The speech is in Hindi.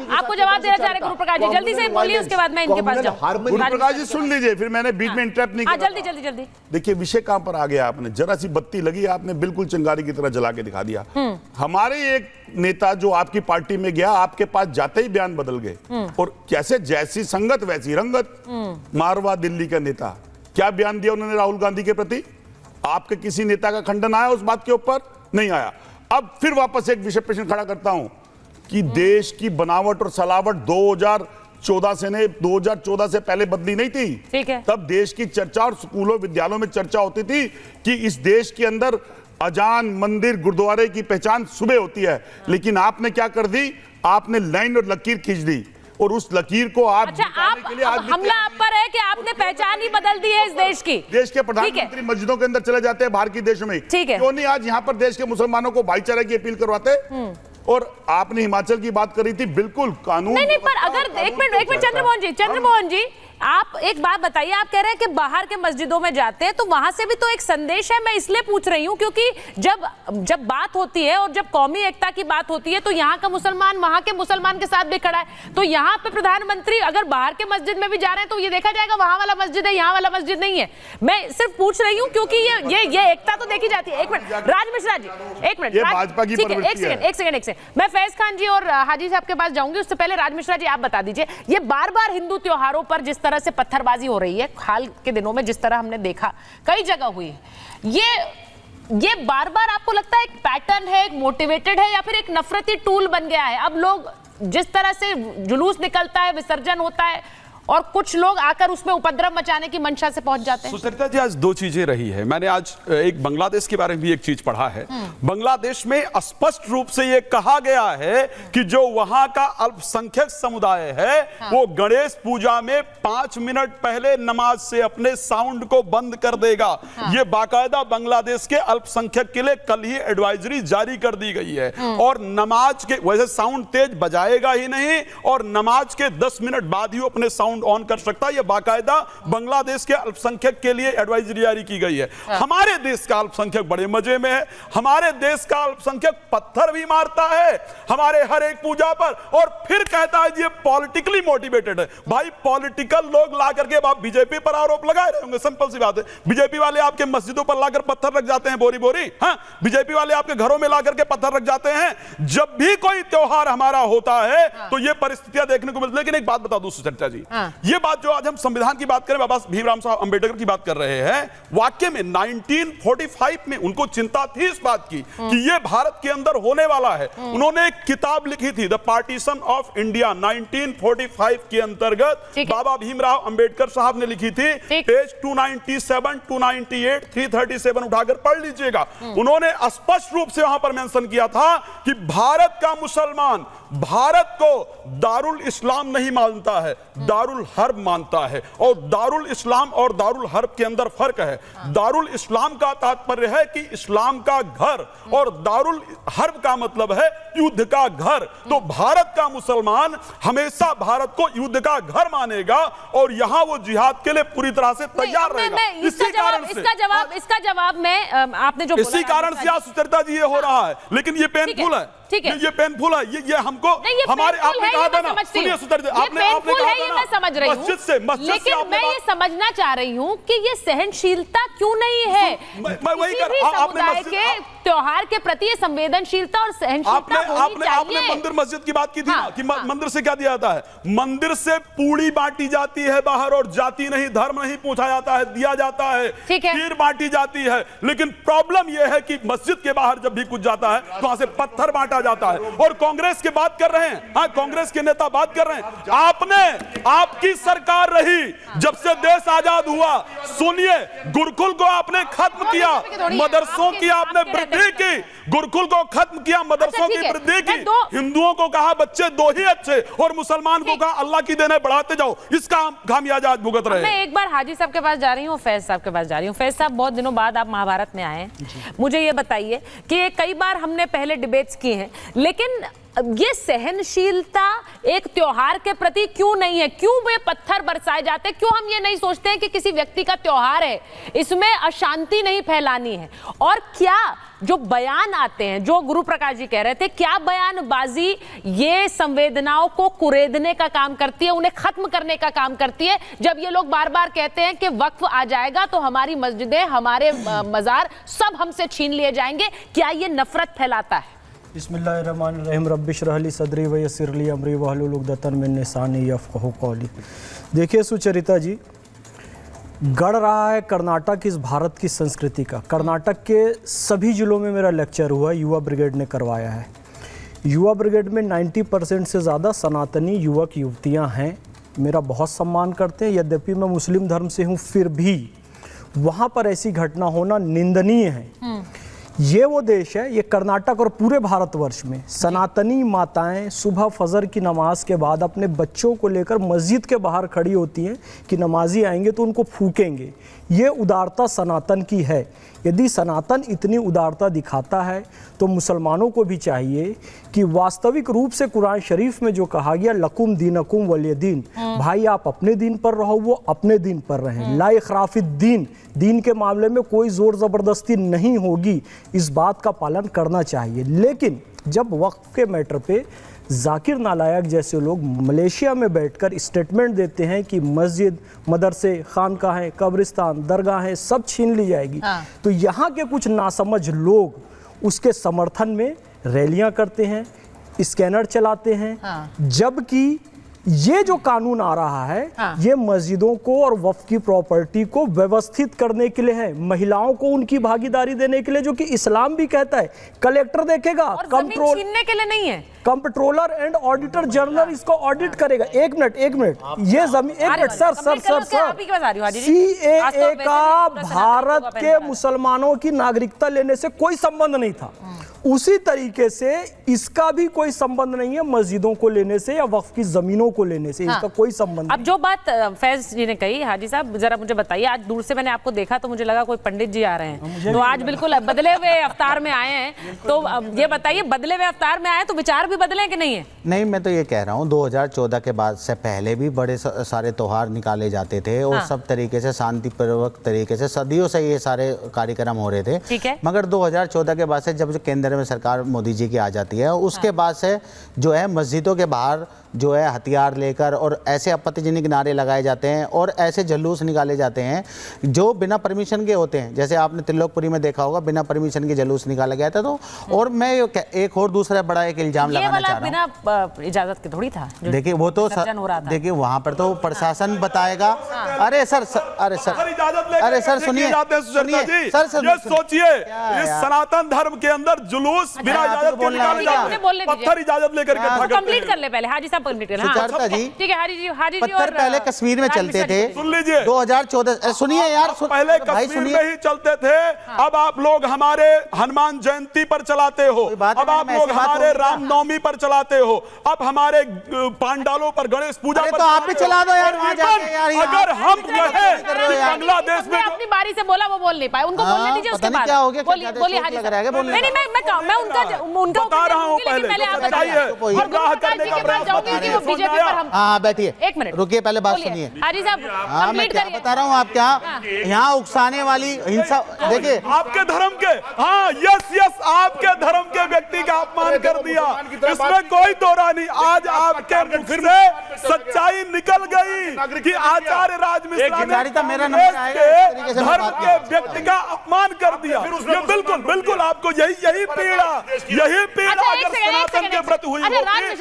आपको जवाब देना चाह रहे गुरु प्रकाश जी, जल्दी से बोलिए, उसके बाद मैं इनके पास जाऊं। गुरु प्रकाश जी सुन लीजिए, फिर मैंने बीच में इंटरप्ट नहीं किया। जल्दी जल्दी जल्दी। देखिए विषय कहां पर आ गया, आपने जरा सी बत्ती लगी, आपने बिल्कुल चिंगारी की तरह जला के दिखा दिया। हमारे एक नेता जो आपकी पार्टी में गया, आपके पास जाते ही बयान बदल गए, और कैसे जैसी संगत वैसी रंगत। मारवा दिल्ली का नेता, क्या बयान दिया उन्होंने राहुल गांधी के प्रति? आपके किसी नेता का खंडन आया उस बात के ऊपर? नहीं आया। अब फिर वापस एक विषय प्रश्न खड़ा करता हूं कि देश की बनावट और सलावट 2014 से नहीं, 2014 से पहले बदली नहीं थी। ठीक है। तब देश की चर्चा और स्कूलों विद्यालयों में चर्चा होती थी कि इस देश के अंदर अजान, मंदिर, गुरुद्वारे की पहचान सुबह होती है। लेकिन आपने क्या कर दी? आपने लाइन और लकीर खींच दी, और उस लकीर को आप के लिए हमला आप पर है कि आपने पहचान ही बदल दी है इस देश की। देश के प्रधानमंत्री मस्जिदों के अंदर चले जाते हैं बाहर की देशों में, क्यों नहीं आज यहाँ पर देश के मुसलमानों को भाईचारे की अपील करवाते? और आपने हिमाचल की बात करी थी, बिल्कुल कानून नहीं, पर अगर एक मिनट चंद्रमोहन जी आप एक बात बताइए, आप कह रहे हैं कि बाहर के मस्जिदों में जाते हैं तो वहां से भी तो एक संदेश है। मैं इसलिए पूछ रही हूं क्योंकि जब बात होती है और जब कौमी एकता की बात होती है तो यहाँ का मुसलमान वहां के मुसलमान के साथ भी खड़ा है। तो यहाँ पे प्रधानमंत्री अगर बाहर के मस्जिद में भी जा रहे हैं तो ये देखा जाएगा वहां वाला मस्जिद है, यहाँ वाला मस्जिद नहीं है। मैं सिर्फ पूछ रही हूँ क्योंकि ये एकता तो देखी जाती है। एक मिनट राज मिश्रा जी, एक मिनट, एक सेकंड मैं फैज खान जी और हाजी साहब के पास जाऊंगी, उससे पहले राज मिश्रा जी आप बता दीजिए, ये बार बार हिंदू त्योहारों पर जिस तरह से पत्थरबाजी हो रही है, हाल के दिनों में जिस तरह हमने देखा कई जगह हुई, ये बार बार आपको लगता है एक पैटर्न है, एक मोटिवेटेड है, या फिर एक नफरती टूल बन गया है? अब लोग जिस तरह से जुलूस निकलता है, विसर्जन होता है, और कुछ लोग आकर उसमें उपद्रव मचाने की मंशा से पहुंच जाते हैं। सुचरिता जी, आज दो चीजें रही है। मैंने आज एक बांग्लादेश के बारे में भी एक चीज पढ़ा है। बांग्लादेश में स्पष्ट रूप से यह कहा गया है कि जो वहां का अल्पसंख्यक समुदाय है, वो गणेश पूजा में 5 मिनट पहले नमाज से अपने साउंड को बंद कर देगा। ये बाकायदा बांग्लादेश के अल्पसंख्यक के लिए कल ही एडवाइजरी जारी कर दी गई है। और नमाज के वैसे साउंड तेज बजाएगा ही नहीं, और नमाज के 10 मिनट बाद ही अपने साउंड ऑन कर सकता है। यह बाकायदा बांग्लादेश के अल्पसंख्यक के लिए एडवाइजरी जारी की गई है। हमारे देश का अल्पसंख्यक बड़े मजे में है। हमारे देश का अल्पसंख्यक पत्थर भी मारता है हमारे हर एक पूजा पर, और फिर कहता है ये पॉलिटिकली मोटिवेटेड है। भाई पॉलिटिकल लोग ला करके आप बीजेपी पर आरोप लगाए रहे होंगे, सिंपल सी बात है। बीजेपी वाले आपके मस्जिदों पर लाकर पत्थर रख जाते हैं, बोरी बोरी। हाँ, बीजेपी वाले आपके घरों में ला करके पत्थर रख जाते हैं। जब भी कोई त्योहार हमारा होता है तो ये परिस्थितियां देखने को मिलती। लेकिन एक बात बता दूं सुचरिता जी, ये बात जो आज हम संविधान की बात करें, बाबा भीमराव साहब अंबेडकर की बात कर रहे हैं, वाकई में 1945 में उनको चिंता थी इस बात की कि ये भारत के अंदर होने वाला है। उन्होंने एक किताब लिखी थी, द पार्टीशन ऑफ इंडिया, 1945 के अंतर्गत बाबा भीमराव अंबेडकर साहब ने लिखी थी। पेज 297, 298, 337 उठाकर पढ़ लीजिएगा। उन्होंने स्पष्ट रूप से वहां पर मेंशन किया था कि भारत का मुसलमान भारत को दारुल इस्लाम नहीं मानता है, दारुल हर्ब मानता है। और दारुल इस्लाम और दारुल हर्ब के अंदर फर्क है। दारुल इस्लाम का तात्पर्य है कि इस्लाम का घर, और दारुल हर्ब का मतलब है युद्ध का घर। तो भारत का मुसलमान हमेशा भारत को युद्ध का घर मानेगा, और यहां वो जिहाद के लिए पूरी तरह से तैयार रहेगा। इसी कारण से इसका जवाब में आपने जो इसी कारण से आज सुचरिता जी ये हो रहा है। लेकिन ये पेनफुल है, ये पेनफुल है, ये हमको हमारे आपने कहा था ना, सुनिए सुचरिता, आपने कहा था ना, मैं समझ रही हूं, लेकिन मैं ये समझना चाह रही हूं कि ये सहनशीलता क्यों नहीं है? मैं वही कर, आपने के त्योहार के प्रति ये संवेदनशीलता और सहनशीलता होनी चाहिए। आपने मंदिर मस्जिद की बात की थी ना, कि मंदिर से क्या दिया जाता है? मंदिर से पूड़ी बांटी जाती है बाहर, और जाति नहीं धर्म नहीं पूछा जाता है, दिया जाता है, खीर बांटी जाती है। लेकिन प्रॉब्लम यह है कि मस्जिद के बाहर जब भी कुछ जाता है तो वहां से पत्थर बांटा जाता है। और कांग्रेस की बात कर रहे हैं, हाँ कांग्रेस के नेता बात कर रहे हैं। आपकी सरकार रही जब से देश आजाद हुआ, सुनिए, गुरुकुल को आपने खत्म किया, मदरसों की आपने वृद्धि की, गुरुकुल को खत्म किया, मदरसों की वृद्धि की, हिंदुओं को कहा बच्चे दो ही अच्छे, और मुसलमान को कहा अल्लाह की देने बढ़ाते जाओ। इसका खामियाजा आज भुगत रहे हैं। मैं एक बार हाजी साहब के पास जा रही हूँ, फैज साहब के पास जा रही हूँ। फैज साहब, बहुत दिनों बाद आप महाभारत में आए हैं, मुझे ये बताइए कि कई बार हमने पहले डिबेट्स की हैं, लेकिन ये सहनशीलता एक त्योहार के प्रति क्यों नहीं है? क्यों वे पत्थर बरसाए जाते हैं? क्यों हम ये नहीं सोचते हैं कि किसी व्यक्ति का त्योहार है, इसमें अशांति नहीं फैलानी है? और क्या जो बयान आते हैं, जो गुरु प्रकाश जी कह रहे थे, क्या बयानबाजी ये संवेदनाओं को कुरेदने का काम करती है, उन्हें खत्म करने का काम करती है? जब ये लोग बार बार कहते हैं कि वक्फ आ जाएगा तो हमारी मस्जिदें, हमारे मजार सब हमसे छीन लिए जाएंगे, क्या ये नफरत फैलाता है? बिस्मिल्लाहिर्रहमानिर्रहीम रब्बिश रह ली सदरी व यस्सिर ली अमरी वहलुल उक़दतन मिन लिसानी यफ़क़हू क़ौली। देखिए सुचरिता जी, गढ़ रहा है कर्नाटक इस भारत की संस्कृति का। कर्नाटक के सभी जिलों में मेरा लेक्चर हुआ, युवा ब्रिगेड ने करवाया है। युवा ब्रिगेड में 90% से ज़्यादा सनातनी युवक युवतियां हैं, मेरा बहुत सम्मान करते हैं। यद्यपि मैं मुस्लिम धर्म से हूं, फिर भी वहाँ पर ऐसी घटना होना निंदनीय है। ये वो देश है, ये कर्नाटक और पूरे भारतवर्ष में सनातनी माताएं सुबह फजर की नमाज के बाद अपने बच्चों को लेकर मस्जिद के बाहर खड़ी होती हैं कि नमाजी आएंगे तो उनको फूकेंगे। ये उदारता सनातन की है। यदि सनातन इतनी उदारता दिखाता है तो मुसलमानों को भी चाहिए कि वास्तविक रूप से कुरान शरीफ में जो कहा गया लकुम दीनकुम वलिय दीन, भाई आप अपने दीन पर रहो, वो अपने दीन पर रहें। ला इखराफिद दीन, दीन के मामले में कोई जोर ज़बरदस्ती नहीं होगी, इस बात का पालन करना चाहिए। लेकिन जब वक्फ के मैटर पे जाकिर नालायक जैसे लोग मलेशिया में बैठकर स्टेटमेंट देते हैं कि मस्जिद, मदरसे, खानकाहें, कब्रिस्तान, दरगाहें सब छीन ली जाएगी, तो यहाँ के कुछ नासमझ लोग उसके समर्थन में रैलियां करते हैं, स्कैनर चलाते हैं। जबकि ये जो कानून आ रहा है ये मस्जिदों को और वक्फ की प्रॉपर्टी को व्यवस्थित करने के लिए है, महिलाओं को उनकी भागीदारी देने के लिए, जो कि इस्लाम भी कहता है। कलेक्टर देखेगा, कंट्रोल छीनने के लिए नहीं है, कंट्रोलर एंड ऑडिटर जनरल इसको ऑडिट करेगा। एक मिनट ये जमीन, एक मिनट सर CAA का भारत के मुसलमानों की नागरिकता लेने से कोई संबंध नहीं था, उसी तरीके से इसका भी कोई संबंध नहीं है मस्जिदों को लेने से या वक्फ की जमीनों को लेने से। इसका कोई संबंध। अब जो बात फैज जी ने कही, हाजी साहब जरा मुझे बताइए, आज दूर से मैंने आपको देखा तो मुझे लगा कोई पंडित जी आ रहे हैं, तो आज बिल्कुल बदले हुए अवतार में आए हैं, तो ये बताइए बदले हुए अवतार में आए तो विचार भी बदले कि नहीं है? नहीं, मैं तो ये कह रहा हूँ 2014 के बाद से पहले भी बड़े सारे त्योहार निकाले जाते थे और सब तरीके से शांतिपूर्वक तरीके से सदियों से ये सारे कार्यक्रम हो रहे थे। ठीक है। मगर 2014 के बाद से जब केंद्र में सरकार मोदी जी की आ जाती है, उसके बाद से जो है मस्जिदों के बाहर जो है हथियार लेकर और ऐसे आपत्तिजनक नारे लगाए जाते हैं और ऐसे जुलूस निकाले जाते हैं जो बिना परमिशन के होते हैं। जैसे आपने त्रिलोकपुरी में देखा होगा, बिना परमिशन के जुलूस निकाला गया था। तो और मैं एक और दूसरा बड़ा एक इल्जाम लगाना चाह रहा हूँ, बिना इजाजत के थोड़ी था। देखिए वो तो देखिए वहां पर तो प्रशासन बताएगा। अरे सर सुनिए सर, सोचिए इस सनातन धर्म के अंदर जुलूस बिना इजाजत के निकाले जाते हैं, पत्थर इजाजत लेकर इकट्ठा करते हैं। कंप्लीट कर ले पहले हाजी साहब, कंप्लीट कर। सुचरिता जी, ठीक है हाजी जी। पत्थर पहले कश्मीर में चलते थे, सुन लीजिए 2014। सुनिए यार, पहले कश्मीर में ही चलते थे, अब आप लोग हमारे हनुमान जयंती पर चलाते हो, अब आप लोग हमारे रामनवमी पर चलाते हो, अब हमारे पांडालों पर, गणेश पूजा पर। तो आप भी चला दो यार वहां जाके यार। अगर हम कहें कि बांग्लादेश में अपनी बारी से बोला, वो बोल नहीं पाए, उनको बोलने दीजिए। उसके बाद क्या हो गया, बोलिए हाजी साहब। नहीं उनका बता रहा हूं, पहले हाँ बैठिए, एक मिनट रुकिए, पहले बात सुनिए हाजी साहब। हाँ मैं क्या बता रहा हूँ, आप क्या यहाँ उकसाने वाली हिंसा, देखिए आपके धर्म के, हाँ यस आपके धर्म के व्यक्ति का अपमान कर दिया, इसमें कोई दौरा नहीं। आज आपके मुख से सच्चाई निकल गई कि आचार्य राज मिश्रा ने मेरा नंबर आएगा, धर्म के व्यक्ति का अपमान कर दिया। ये बिल्कुल आपको यही पीड़ा अगर सनातन के प्रति हुई होती